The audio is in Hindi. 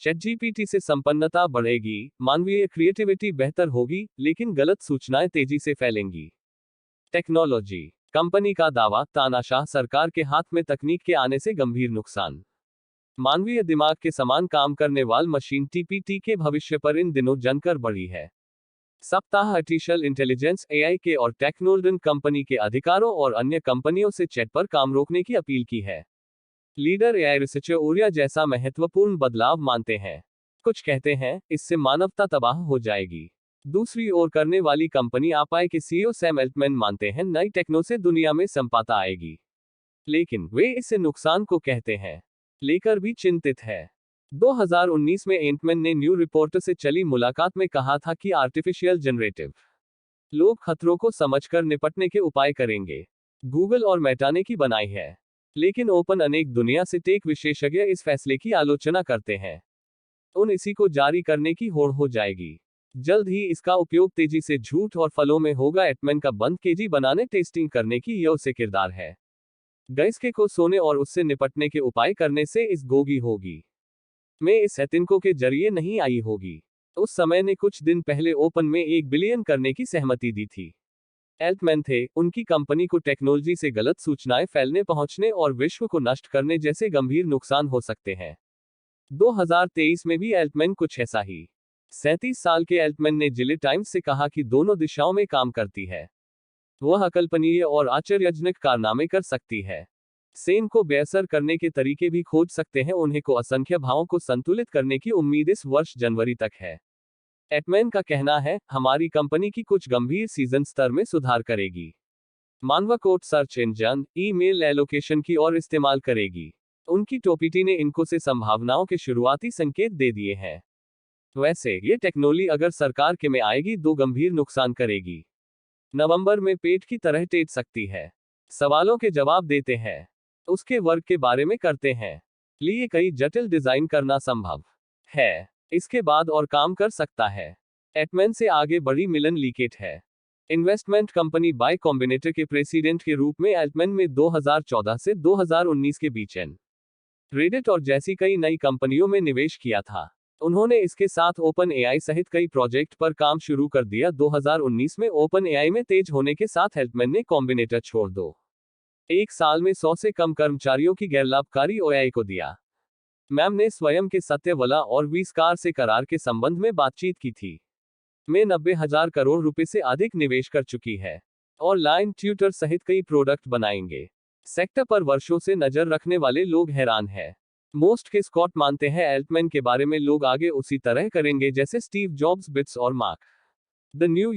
ChatGPT से संपन्नता बढ़ेगी, मानवीय क्रिएटिविटी बेहतर होगी, लेकिन गलत सूचनाएं तेजी से फैलेंगी। टेक्नोलॉजी कंपनी का दावा, तानाशाह सरकार के हाथ में तकनीक के आने से गंभीर नुकसान। मानवीय दिमाग के समान काम करने वाली मशीन टीपीटी के भविष्य पर इन दिनों जमकर बढ़ी है। सप्ताह आर्टिफिशियल इंटेलिजेंस एआई के और टेक्नोलॉजी कंपनी के अधिकारों और अन्य कंपनियों से चैट पर काम रोकने की अपील की है। लीडर एआई रिसर्चर ओरिया जैसा महत्वपूर्ण बदलाव मानते हैं। कुछ कहते हैं, इससे मानवता तबाह हो जाएगी। दूसरी ओर करने वाली कंपनी एप्पल के सीईओ सैम अल्टमैन मानते हैं, नई टेक्नो से दुनिया में समता आएगी। लेकिन वे इससे नुकसान को कहते हैं लेकर भी चिंतित है। 2019 में एंटमैन ने न्यू रिपोर्टर से चली मुलाकात में कहा था कि आर्टिफिशियल जनरेटिव लोग खतरों को समझकर निपटने के उपाय करेंगे। गूगल और मेटा ने की बनाई है, लेकिन ओपन अनेक दुनिया से टेक विशेषज्ञ इस फैसले की आलोचना करते हैं। उन इसी को जारी करने की होड़ हो जाएगी। जल्द ही इसका उपयोग तेजी से झूठ और फलों में होगा। एटमैन का बंद केजी बनाने टेस्टिंग करने की यह उसे किरदार है। गैस के को सोने और उससे निपटने के उपाय करने से इस गोगी होगी में इस एतिनको के जरिए नहीं आई होगी। उस समय ने कुछ दिन पहले ओपन में 1 बिलियन करने की सहमति दी थी। एल्टमैन थे, उनकी कंपनी को टेक्नोलॉजी से गलत सूचनाएं फैलने, पहुंचने और विश्व को नष्ट करने जैसे गंभीर नुकसान हो सकते हैं। 2023 में भी एल्टमैन कुछ ऐसा ही। 37 साल के एल्टमैन ने जिले टाइम्स से कहा कि दोनों दिशाओं में काम करती है। वह अकल्पनीय और आश्चर्यजनक कारनामे कर सकती है। सेम को बेअसर करने के तरीके भी खोज सकते हैं। उन्हें को असंख्य भावों को संतुलित करने की उम्मीद इस वर्ष जनवरी तक है। एटमैन का कहना है, हमारी कंपनी की कुछ गंभीर सीजन स्तर में सुधार करेगी। मानव code search engine, email allocation की और इस्तेमाल करेगी। उनकी टोपीटी ने इनको से संभावनाओं के शुरुआती संकेत दे दिए हैं। वैसे ये टेक्नोलॉजी अगर सरकार के में आएगी, 2 गंभीर नुकसान करेगी। नवंबर में पेट की तरह टेट सकती है। सवालों के जवाब देते हैं, उसके वर्ग के बारे में करते हैं, लिए कई जटिल डिजाइन करना संभव है। इसके बाद और काम कर सकता है। एटमैन से आगे बढ़ी मिलन लीकेट है। इन्वेस्टमेंट कंपनी बाय कॉम्बिनेटर के प्रेसिडेंट के रूप में एल्टमैन में 2014 से 2019 के बीच रेडिट और जैसी कई नई कंपनियों में निवेश किया था। उन्होंने इसके साथ ओपन एआई सहित कई प्रोजेक्ट पर काम शुरू कर दिया। 2019 में ओपन एआई में तेज होने के साथ एल्टमैन ने कॉम्बिनेटर छोड़ दो। 1 साल में 100 से कम कर्मचारियों की गैरलाभकारी ओआई को दिया। मैम ने स्वयं के सत्यवला और विस्कार से करार के संबंध में बातचीत की थी। में 90,000 करोड़ रुपए से अधिक निवेश कर चुकी है और लाइन ट्यूटर सहित कई प्रोडक्ट बनाएंगे। सेक्टर पर वर्षों से नजर रखने वाले लोग हैरान हैं। मोस्ट के स्कॉट मानते हैं एल्टमैन के बारे में लोग आगे उसी तरह करेंगे जैसे स्टीव जॉब्स, बिट्स और मार्क द न्यू